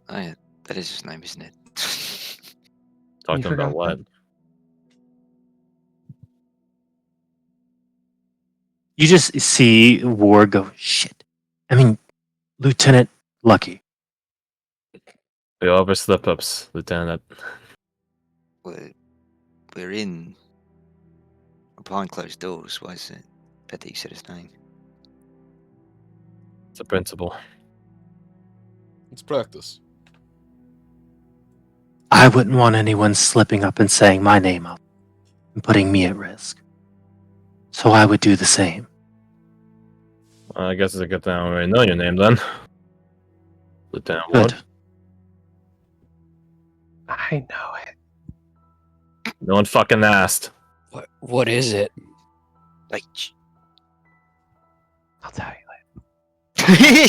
Oh yeah, that is his name, isn't it? Talk You to him about forgot what? that? You just see Ward go, shit. I mean, Lieutenant Lucky. We all have our slip-ups, Lieutenant. We're in behind closed doors. Why is it? Bet that you said his name. It's a principle. It's practice. I wouldn't want anyone slipping up and saying my name up and putting me at risk. So I would do the same. I guess it's a good thing I already know your name then. Lieutenant Good. Ward. I know it. No one fucking asked. What is it? Like, I'll tell you later.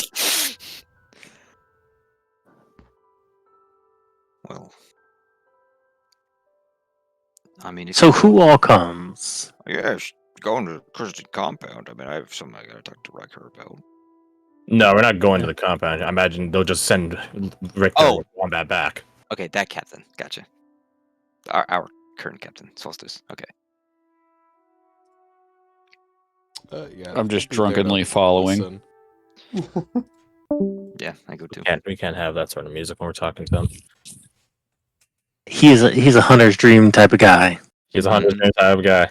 well, I mean, if So you who all comes? Yes, going to the Christian compound. I mean, I have something I gotta talk to Riker about. No, we're not going to the compound. I imagine they'll just send Richter Oh. on that back. Okay, that captain. Gotcha. Our current captain, Solstice. Okay. Yeah, I'm just be there to drunkenly following. listen. Yeah, I go too. We can't have that sort of music when we're talking to him. He's a hunter's dream type of guy. He's a 100 type of guy.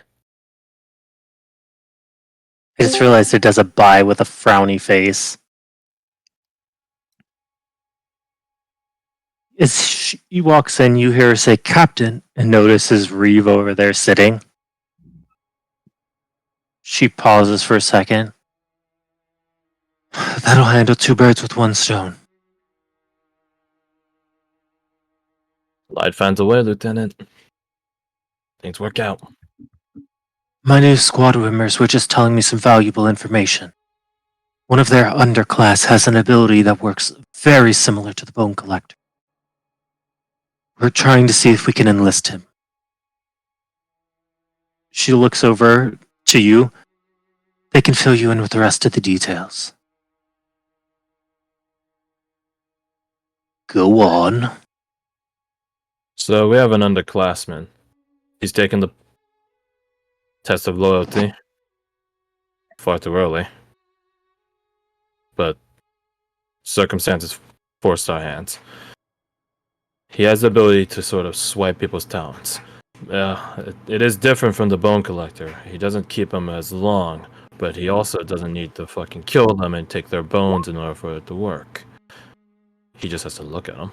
I just realized it does a bye with a frowny face. As she walks in, you hear her say, Captain, and notices Reeve over there sitting. She pauses for a second. That'll handle 2 birds with 1 stone. Light finds a way, Lieutenant. Things work out. My new squad members were just telling me some valuable information. One of their underclass has an ability that works very similar to the Bone Collector. We're trying to see if we can enlist him. She looks over to you. They can fill you in with the rest of the details. Go on. So we have an underclassman. He's taken the test of loyalty far too early. But circumstances forced our hands. He has the ability to sort of swipe people's talents. It is different from the Bone Collector. He doesn't keep them as long, but he also doesn't need to fucking kill them and take their bones in order for it to work. He just has to look at them.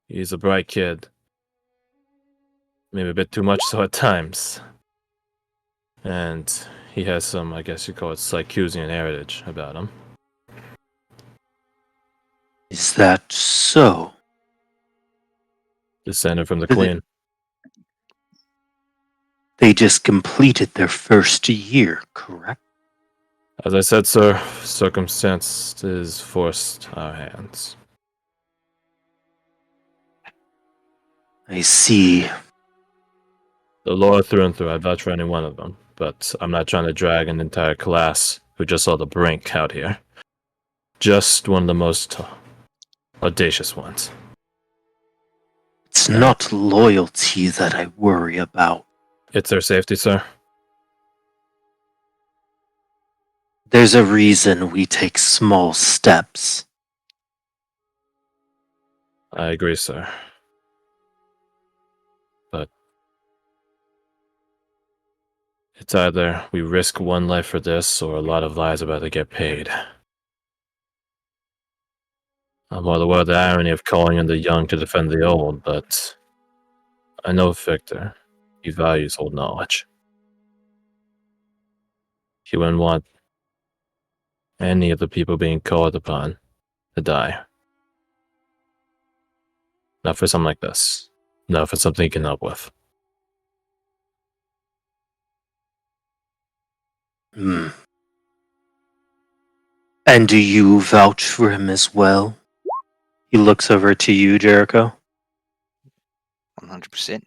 He's a bright kid. Maybe a bit too much so at times. And he has some, I guess you call it, Sycusian heritage about him. Is that so? Descended from the Queen. They just completed their first year, correct? As I said, sir, circumstances forced our hands. I see. The law through and through, I vouch for any one of them, but I'm not trying to drag an entire class who just saw the brink out here. Just one of the most audacious ones. It's not loyalty that I worry about. It's their safety, sir. There's a reason we take small steps. I agree, sir. But it's either we risk one life for this, or a lot of lives about to get paid. I'm well aware of the irony of calling in the young to defend the old, but I know Victor. He values old knowledge. He wouldn't want any of the people being called upon to die. Not for something like this. Not for something he can help with. And do you vouch for him as well? He looks over to you, Jericho. 100%.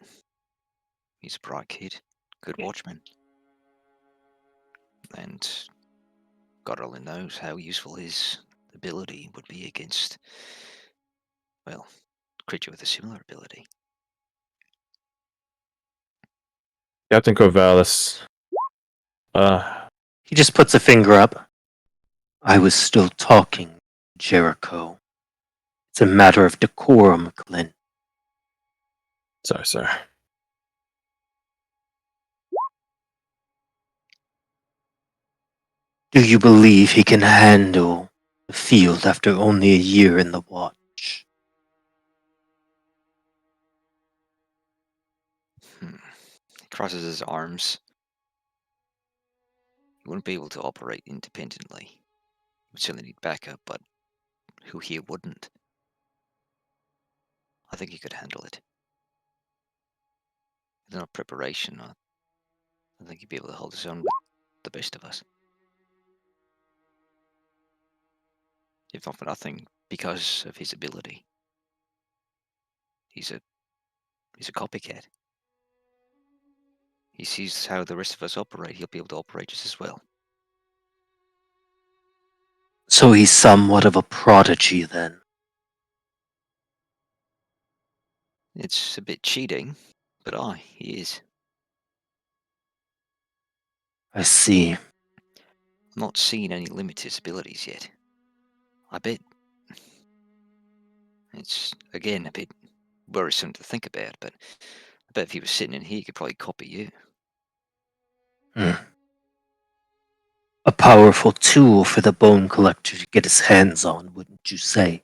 He's a bright kid, good watchman, and God only knows how useful his ability would be against, well, a creature with a similar ability. Captain Corvallis. He just puts a finger up. I was still talking, Jericho. It's a matter of decorum, Clint. Sorry, sir. Do you believe he can handle the field after only a year in the watch? He crosses his arms. He wouldn't be able to operate independently. He would certainly need backup, but who here wouldn't? I think he could handle it. With enough preparation, I think he'd be able to hold his own with the best of us. If not for nothing, because of his ability. He's a copycat. He sees how the rest of us operate, he'll be able to operate just as well. So he's somewhat of a prodigy then. It's a bit cheating, but aye, he is. I see. I'm not seeing any limit to his abilities yet. I bet it's, again, a bit worrisome to think about, but I bet if he was sitting in here, he could probably copy you. A powerful tool for the bone collector to get his hands on, wouldn't you say?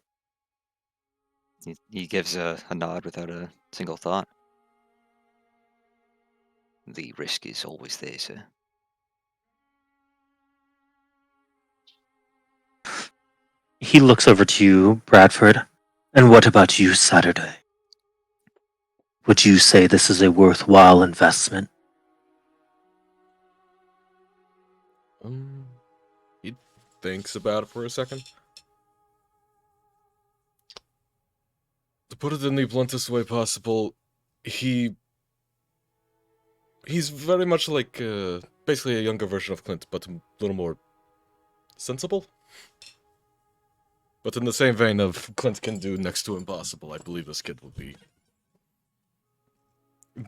He gives a nod without a single thought. The risk is always there, sir. He looks over to you, Bradford. And what about you, Saturday? Would you say this is a worthwhile investment? He thinks about it for a second. To put it in the bluntest way possible, he's very much like basically a younger version of Clint, but a little more sensible. But in the same vein of Clint can do next to impossible, I believe this kid will be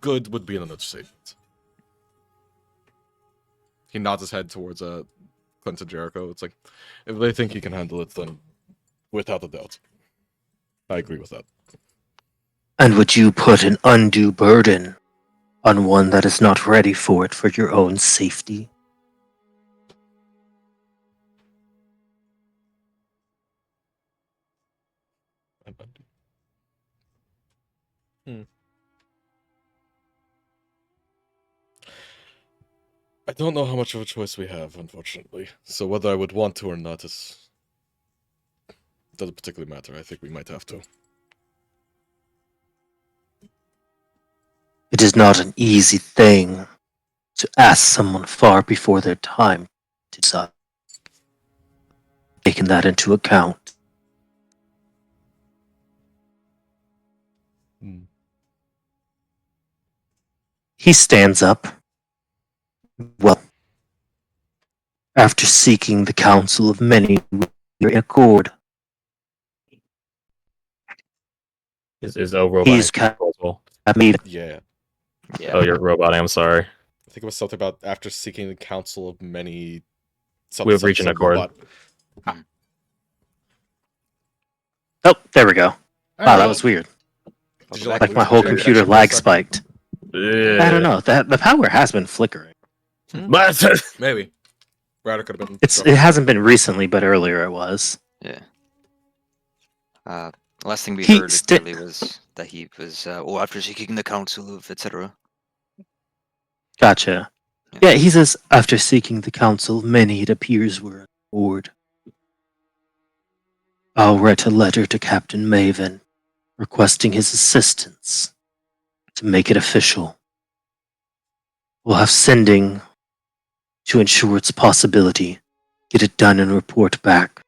good. Would be an understatement. He nods his head towards Clint and Jericho. It's like, if they think he can handle it, then without a doubt, I agree with that. And would you put an undue burden on one that is not ready for it for your own safety? I don't know how much of a choice we have, unfortunately. So whether I would want to or not doesn't particularly matter. I think we might have to. It is not an easy thing to ask someone far before their time to decide. Taking that into account. He stands up. Well, after seeking the counsel of many, we are in accord. Is robot He's possible? made Yeah. Yeah. Oh, you're roboting. I'm sorry. I think it was something about after seeking the counsel of many... We've reached an accord. Robot. Oh, there we go. Wow, that was weird. Did you Like my lose whole your computer connection for a lag second? spiked. I don't know. The power has been flickering. Maybe. Rather could have been... It hasn't been recently, but earlier it was. Yeah. The last thing we He heard sti- clearly was that he was, after seeking the counsel of etc. Gotcha. Yeah, he says, after seeking the counsel, many it appears were on board. I'll write a letter to Captain Maven, requesting his assistance to make it official. We'll have sending to ensure its possibility. Get it done and report back.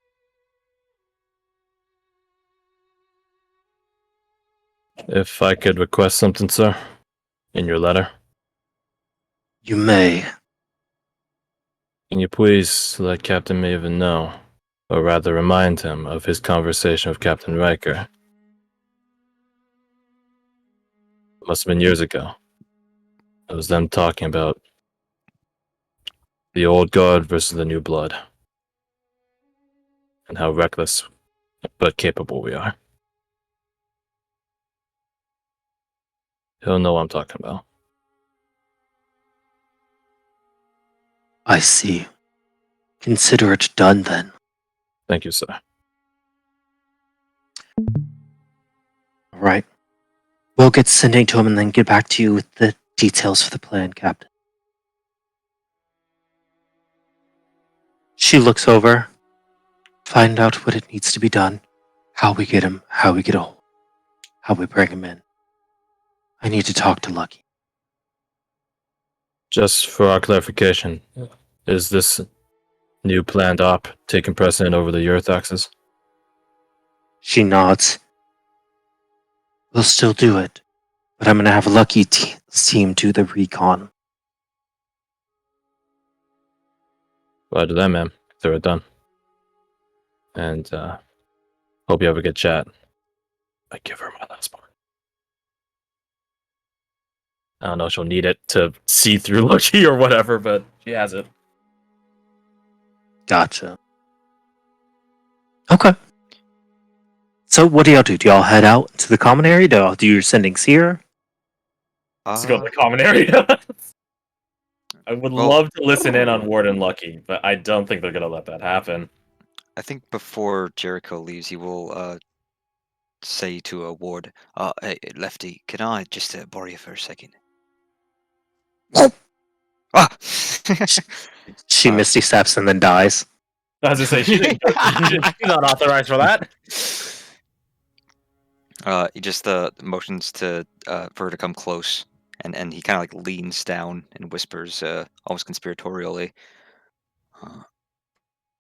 If I could request something, sir, in your letter. You may. Can you please let Captain Maven know, or rather remind him of his conversation with Captain Riker? Must have been years ago. It was them talking about the old guard versus the new blood, and how reckless but capable we are. He'll know what I'm talking about. I see. Consider it done then. Thank you, sir. All right. We'll get sending to him and then get back to you with the details for the plan, Captain. She looks over, find out what it needs to be done, how we get him, how we get a hold, how we bring him in. I need to talk to Lucky. Just for our clarification, is this new planned op taking precedent over the Earth axis? She nods. We'll still do it, but I'm going to have Lucky's team do the recon. Well, to them, ma'am. They're done. And hope you have a good chat. I give her my last part. I don't know if she'll need it to see through Loki or whatever, but she has it. Gotcha. Okay. So what do y'all do? Do y'all head out to the common area? Do y'all do your sendings here? Let's go to the common area. I would Well- love to listen in on Ward and Lucky, but I don't think they're going to let that happen. I think before Jericho leaves, he will say to a ward, "Hey, Lefty, can I just borrow you for a second?" Ah! She misty steps and then dies. I was going to say, she's not authorized for that. He just motions to for her to come close, and he kind of like leans down and whispers, almost conspiratorially,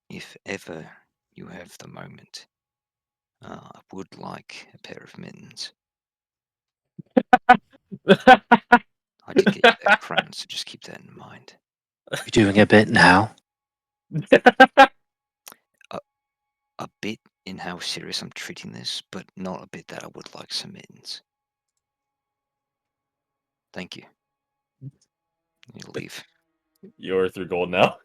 "If ever you have the moment, I would like a pair of mittens. I did get you that crown, so just keep that in mind." You're doing a bit now. A bit in how serious I'm treating this, but not a bit that I would like some mittens. Thank you. You leave. You're through gold now.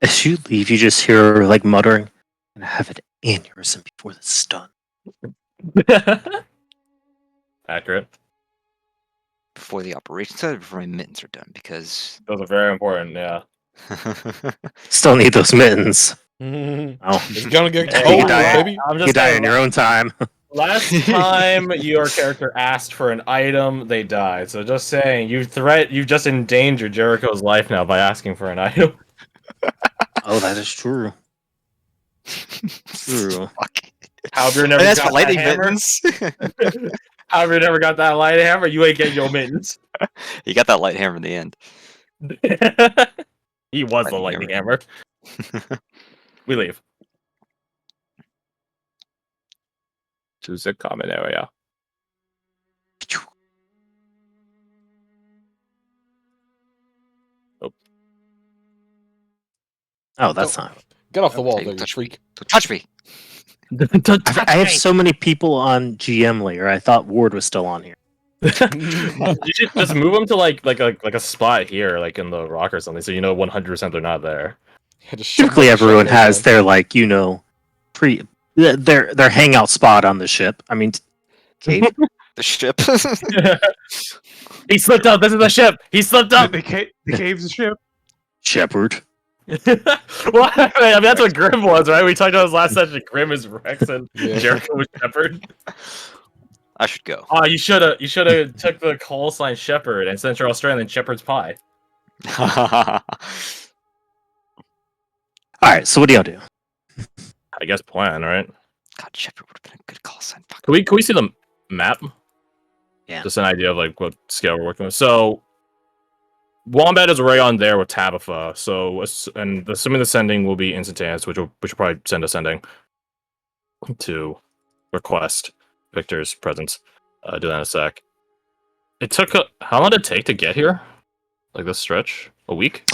As you leave, you just hear her like muttering, and have an aneurysm before this is done. Accurate. Before the operation started, before my mittens are done, because Those are very important, yeah. Still need those mittens. It's gonna get Hey, cold, you die. baby. I'm You just die saying, in your own time. last time your character asked for an item, they died. So just saying, you've just endangered Jericho's life now by asking for an item. Oh, that is true. True. Fuck. However, never That's got for lighting that hammer. mittens. However, never got that light hammer. You ain't getting your mittens. You got that light hammer in the end. He was the Lightning lightning hammer. We leave. To the common area. Oh, that's not. Get off the wall, Hey, there, you touch freak. Don't touch me. I have so many people on GM layer. I thought Ward was still on here. You should just move them to like a spot here, like in the rock or something, so you know 100% they're not there. Yeah, just shove Typically, the everyone shotgun has down. their their hangout spot on the ship. I mean, cave. The ship. He slipped up. This is the ship. He slipped up. The cave's a ship. Shepherd. Well, I mean, that's what Grim was, right? We talked about this last session. Grim is Rex and Yeah. Jericho was Shepard. I should go. Oh, you should have took the call sign Shepherd and Central Australian Shepherd's pie. All right. So what do y'all do? I guess plan, right? God, Shepard would have been a good call sign. Fuck. Can we see the map? Yeah. Just an idea of like what scale we're working with. So Wombat is right on there with Tabitha. So and assuming the sending will be instantaneous, which will probably send a sending to request Victor's presence. Do that in a sec. It took how long did it take to get here? Like this stretch? A week?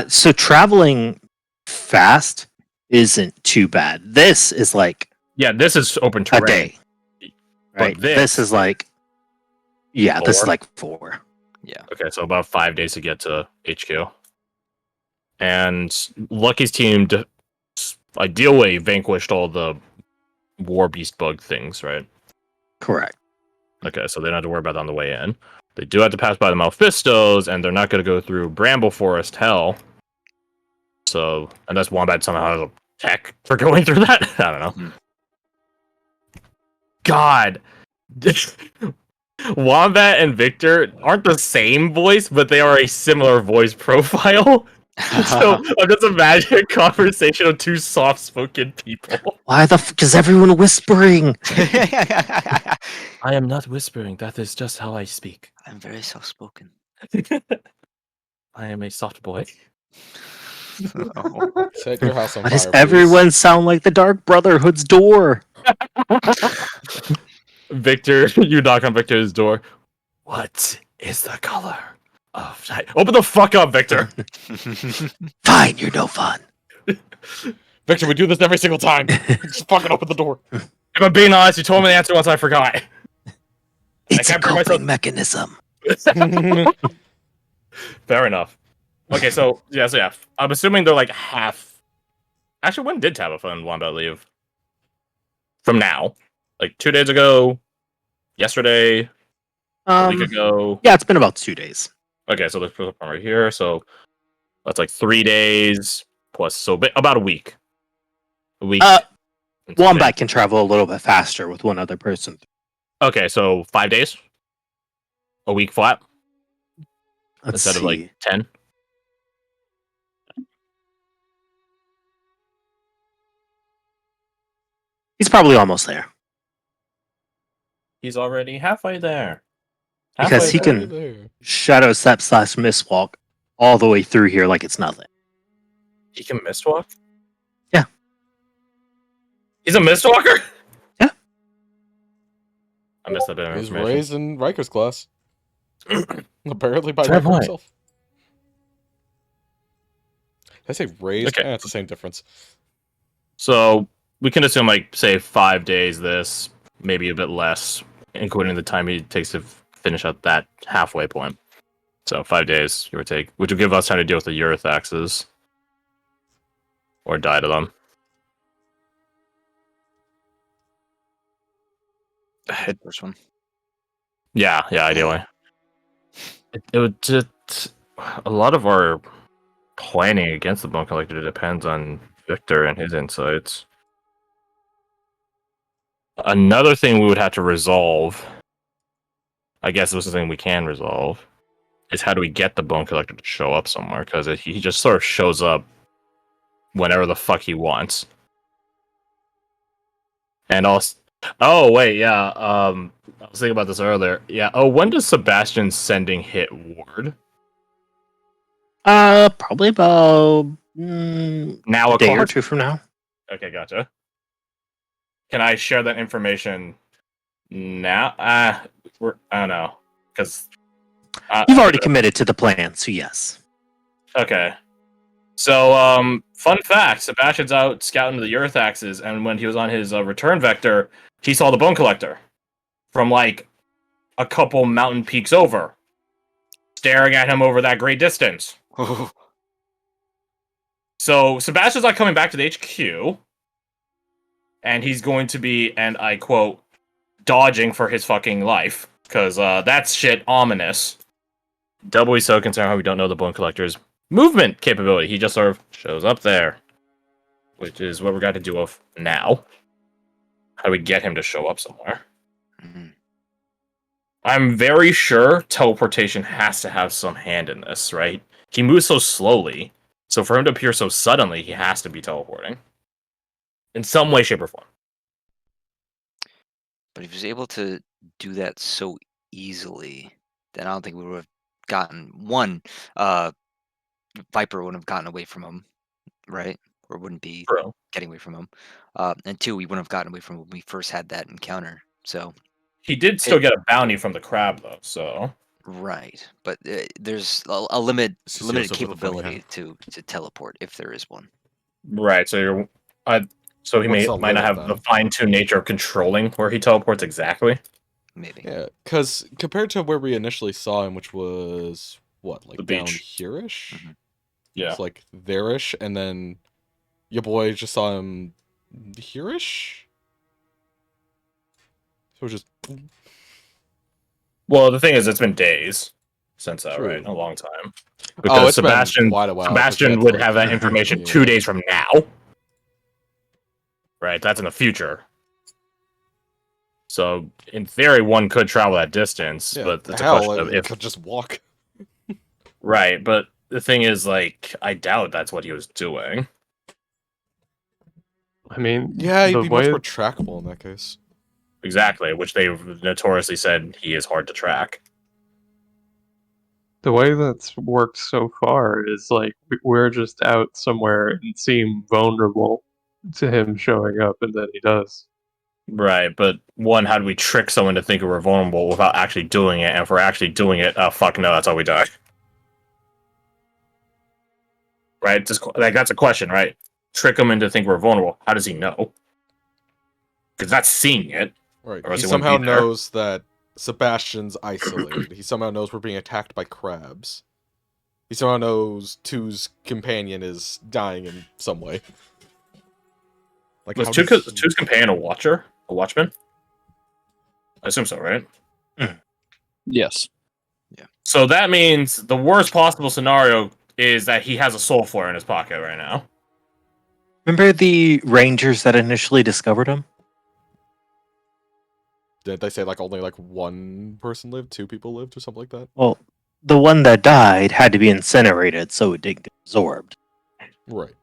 So traveling fast isn't too bad. This is like Yeah, this is open a terrain. day, right? But This is like, yeah, this is 4? like 4. Yeah. Okay, so about 5 days to get to HQ. And Lucky's team, ideally, vanquished all the War Beast bug things, right? Correct. Okay, so they don't have to worry about that on the way in. They do have to pass by the Mephistos, and they're not going to go through Bramble Forest Hell. So, unless Wombat somehow has a tech for going through that, I don't know. Mhm. God, Wombat and Victor aren't the same voice, but they are a similar voice profile. So I'm just imagining a conversation of two soft-spoken people. Why the f is everyone whispering? I am not whispering. That is just how I speak. I'm very soft-spoken. I am a soft boy. Oh. Set your house on Why fire, does please. everyone sound like the Dark Brotherhood's door? Victor, you knock on Victor's door. What is the color of night? Open the fuck up, Victor. Fine, you're no fun. Victor, we do this every single time. Just fucking open the door. If I'm being honest, you told me the answer once I forgot. It's a can't bring myself- coping mechanism. Fair enough. Okay, so yeah. I'm assuming they're like half. Actually, when did Tabitha and Wombat leave? From now, like 2 days ago, yesterday, a week ago. Yeah, it's been about 2 days. Okay, so let's put it right here. So that's like 3 days plus, so about a week. A week. Uh, and 2 Wombat days. can travel a little bit faster with one other person. Okay, so 5 days. A week flat Let's instead see. of like 10. He's probably almost there. He's already halfway there. Because he can- There. Shadow Step / Mistwalk all the way through here like it's nothing. He can mistwalk? Yeah. He's a mistwalker? Yeah. I missed that bit of He was information. raised in Riker's class. Apparently by Fair Riker point. himself. Did I say raised? Okay. It's the same difference. So we can assume, like, say 5 days this, maybe a bit less, including the time it takes to finish at that halfway point. So 5 days, give or take, which will give us time to deal with the Eurythaxes. Or die to them. Hit first one. Yeah, ideally. It would just... A lot of our planning against the Bone Collector depends on Victor and his insights. Another thing we would have to resolve, I guess this is the thing we can resolve, is how do we get the Bone Collector to show up somewhere? Because he just sort of shows up whenever the fuck he wants. And also... Oh, wait, yeah, I was thinking about this earlier. Yeah, when does Sebastian's sending hit Ward? Probably about Now a day or card? 2 from now. Okay, gotcha. Can I share that information now? I don't know, because You've already committed to the plan, so yes. Okay. So, fun fact: Sebastian's out scouting the Eurythaxes, and when he was on his return vector, he saw the Bone Collector from like a couple mountain peaks over, staring at him over that great distance. So Sebastian's not coming back to the HQ, and he's going to be, and I quote, dodging for his fucking life, because that's shit ominous. Doubly so considering how we don't know the Bone Collector's movement capability. He just sort of shows up there, which is what we're going to do of now. How do we get him to show up somewhere? Mhm. I'm very sure teleportation has to have some hand in this, right? He moves so slowly, so for him to appear so suddenly, he has to be teleporting. In some way, shape, or form. But if he was able to do that so easily, then I don't think we would have gotten one. Viper wouldn't have gotten away from him, right? Or wouldn't be True. getting away from him. And two, we wouldn't have gotten away from him when we first had that encounter. So He did still get a bounty from the crab, though, so... Right, but there's a limited It's just Yosef with a funny capability hat. to teleport if there is one. Right. So so he What's the might not limit, have the then? fine-tuned nature of controlling where he teleports exactly. Maybe. Yeah, because compared to where we initially saw him, which was, what, like The down beach. here-ish? Mhm. Yeah. It's like there-ish, and then your boy just saw him here-ish? So just... Well, the thing is, it's been days since that, True. right? A long time. Oh, Because it's been quite a while. Sebastian compared to, would like... have that information yeah. 2 days from now. Right, that's in the future. So, in theory, one could travel that distance, Yeah, but it's a hell, question of it if. could just walk. Right, but the thing is, like, I doubt that's what he was doing. I mean, Yeah, he'd the be much way more trackable in that case. Exactly, which they notoriously said he is hard to track. that's worked so far is like we're just out somewhere and seem vulnerable to him showing up, and then he does. Right, but one, how do we trick someone to think we're vulnerable without actually doing it? And if we're actually doing it, fuck no, that's how we die. Right? Just like that's a question, right? Trick him into think we're vulnerable. How does he know? Because that's seeing it. Right. Or else He he wouldn't somehow be there. knows that Sebastian's isolated. He somehow knows we're being attacked by crabs. He somehow knows Two's companion is dying in some way. Like, Was how does he... Two's companion a watcher? A watchman? I assume so, right? Yes. So that means the worst possible scenario is that he has a soul flare in his pocket right now. Remember the rangers that initially discovered him? Did they say, like, only, like, one person lived? 2 people lived? Or something like that? Well, the one that died had to be incinerated so it didn't get absorbed. Right.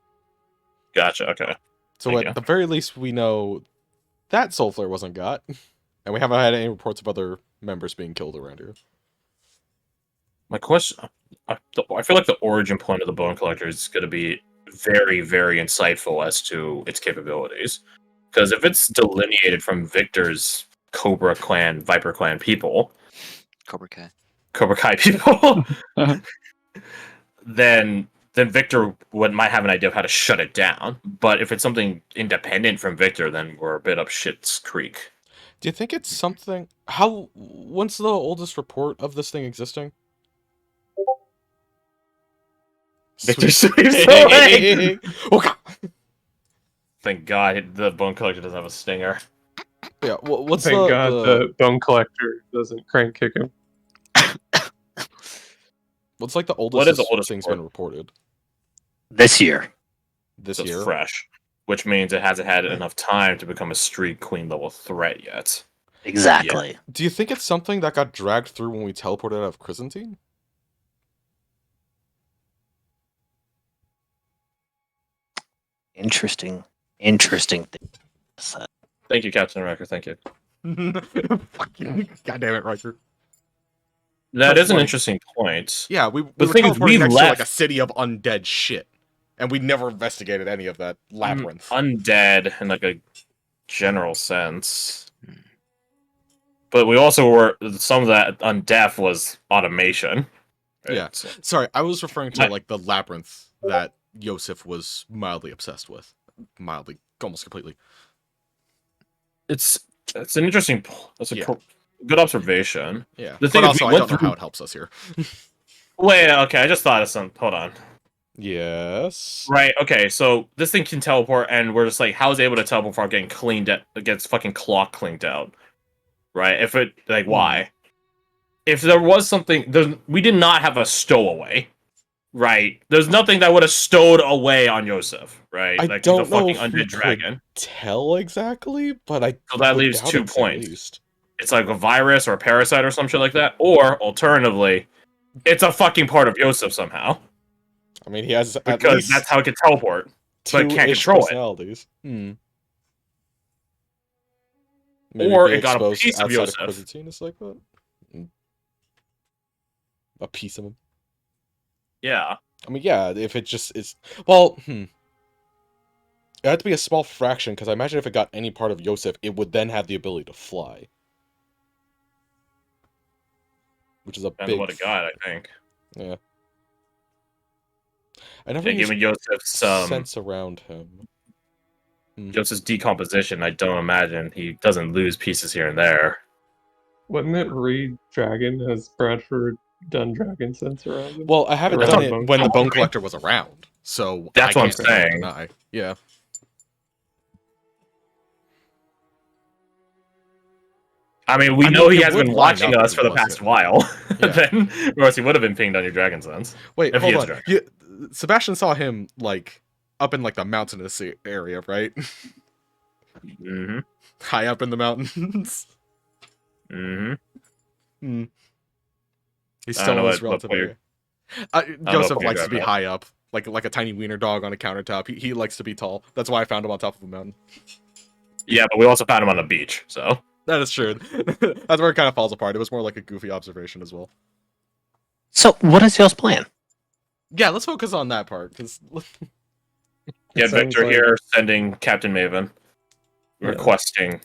Gotcha, okay. So Thank at you. the very least, we know that soul flare wasn't got. And we haven't had any reports of other members being killed around here. My question, I feel like the origin point of the Bone Collector is going to be very, very insightful as to its capabilities. Because if it's delineated from Victor's Cobra Clan, Viper Clan people, Cobra Kai. Cobra Kai people, then Victor might have an idea of how to shut it down. But if it's something independent from Victor, then we're a bit up shit's creek. Do you think it's something... When's the oldest report of this thing existing? Victor Sweet. sweeps the leg! Okay. Thank God the Bone Collector doesn't have a stinger. Yeah, what's Thank God the... the bone collector doesn't crank kick him. What's, like, the oldest What is the oldest thing's report? been reported? This year. This So it's year? fresh, which means it hasn't had enough time to become a street queen level threat yet. Exactly. Do you think it's something that got dragged through when we teleported out of Chrysantine? Interesting thing. So, Thank you, Captain America. Thank you. Fucking God damn it, Riker. That That's is an funny. interesting point. Yeah, we The were thing is, teleporting we next to, like, a left- city of undead shit. And we never investigated any of that labyrinth. Undead in like a general sense. But we also were some of that undeaf was automation. Right? Yeah. So- Sorry, I was referring to, Right. like, the labyrinth that Yosef was mildly obsessed with. Mildly. Almost completely. it's an interesting. That's a Yeah. good observation. Yeah. The thing but is, also, we I went don't know through- how it helps us here. Wait, okay, I just thought of some. Hold on. Yes. Right, okay, so this thing can teleport, and we're just like, how is it able to teleport without getting cleaned out, gets fucking clock cleaned out? Right? If it, like, why? If there was something, we did not have a stowaway, right? There's nothing that would have stowed away on Yosef, right? I Like, don't he's a know fucking if we undead dragon. tell exactly, but I So that would leaves doubt 2 it's at points. least. It's like a virus or a parasite or some shit like that, or, alternatively, it's a fucking part of Yosef somehow. I mean, he has at Because least that's how it can teleport. but can't two-ish control it. personalities. Maybe Or be it got a exposed piece of outside Yosef. Chrysantine is like that. A piece of him. Yeah. I mean, yeah, if it just is... Well, It had to be a small fraction, because I imagine if it got any part of Yosef, it would then have the ability to fly. which is a Depends big. what it got, I think. Yeah. I never And given Joseph's sense around him. Joseph's decomposition, I don't imagine he doesn't lose pieces here and there. Wouldn't it read dragon? Has Bradford done dragon sense around him? Well, I haven't Around done the it bone when the collector? Bone Collector was around, so That's I what I'm can't confirm or saying. deny. Yeah. I mean, we I know mean, he it has would been line watching up us if for he the was past him. while. Yeah. Then, or else he would have been pinged on your dragon sense. Wait, If he hold is on. Sebastian saw him like up in like the mountainous area, right? Mm-hmm. High up in the mountains. Mm-hmm. Hmm. He's I don't still know in this what relative point area. know what Joseph point you're likes to be driving at. high up, like a tiny wiener dog on a countertop. He likes to be tall. That's why I found him on top of a mountain. Yeah, but we also found him on the beach, so. That is true. That's where it kind of falls apart. It was more like a goofy observation as well. So, what is y'all's plan? Yeah, let's focus on that part because Get sounds Victor like- here, sending Captain Maven, Yeah. requesting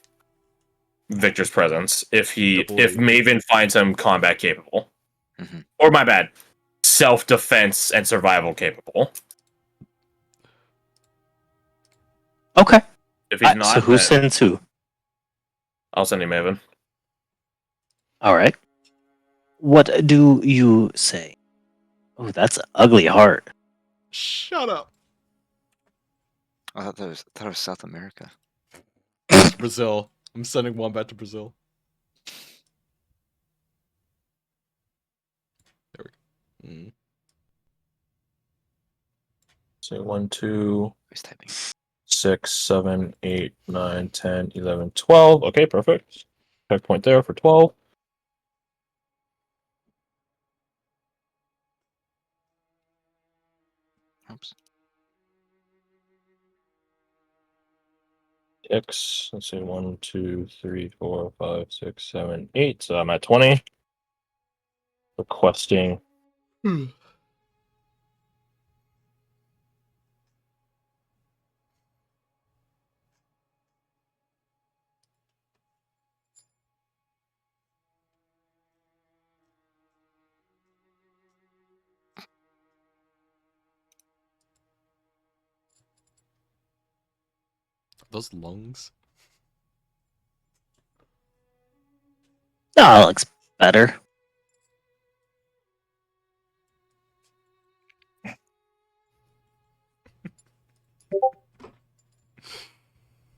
Victor's presence if The boy. Maven finds him combat capable. Mhm. Or my bad, self-defense and survival capable. Okay. If he's not, So who then sends who? I'll send him Maven. All right. What do you say? Oh, that's an ugly heart. shut up. I thought that was South America. It's Brazil. I'm sending Wombat to Brazil. There we go. So 1, 2, Who's typing? 6, 7, 8, 9, 10, 11, 12. Okay, perfect. Checkpoint there for 12. Oops. X. Let's see, 1, 2, 3, 4, 5, 6, 7, 8. So I'm at 20. Requesting. Those lungs. Oh, that looks better.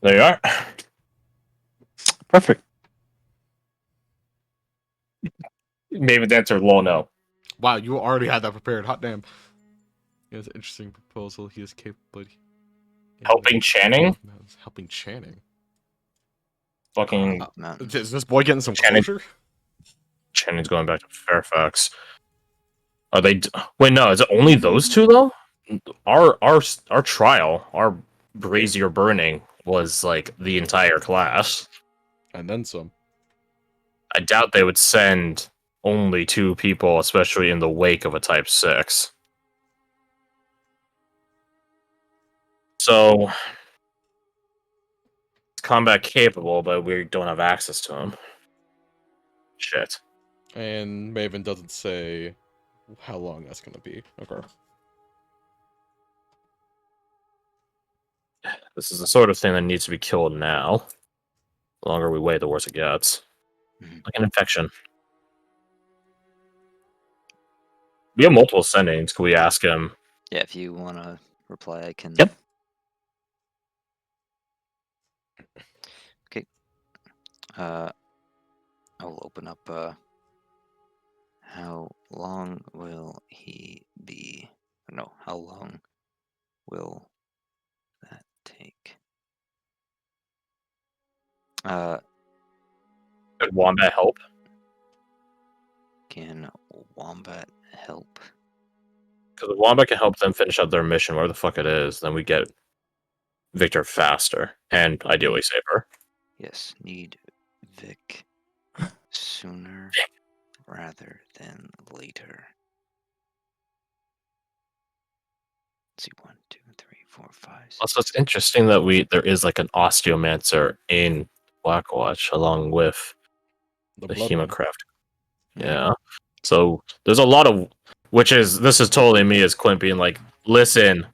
There you are. Perfect. Maven's answer, lol, no. Wow, you already had that prepared. Hot damn. He has an interesting proposal. He is capable. Helping Channing? Helping Channing. Fucking Up mountain. Is this boy getting some Channing. closure? Channing's going back to Fairfax. Are they? Wait, no. Is it only those two though? Our trial, our brazier burning was like the entire class. And then some. I doubt they would send only 2 people, especially in the wake of a Type 6. So it's combat capable, but we don't have access to him. Shit. And Maven doesn't say how long that's gonna be. Okay. This is the sort of thing that needs to be killed now. The longer we wait, the worse it gets. Mhm. Like an infection. We have multiple sendings. Can we ask him? Yeah, if you want to reply, I can. Yep. Okay. I will open up. How long will he be? No, how long will that take? Could Wombat help? Can Wombat help? Because if Wombat can help them finish up their mission, where the fuck it is, then we get Victor faster and ideally safer. Yes, need Vic sooner rather than later. Let's see, 1, 2, 3, 4, 5. 6, Also, it's interesting that there is like an osteomancer in Blackwatch along with the blood one. Hemocraft. Mhm. Yeah. So there's a lot of, this is totally me as Quint being like, listen,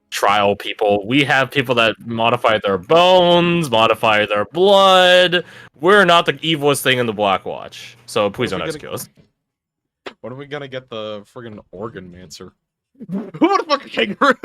trial people, we have people that modify their bones, modify their blood. We're not the evilest thing in the Black Watch. So please don't execute us. When are we gonna get the friggin' organ mancer? What a fucking kangaroo!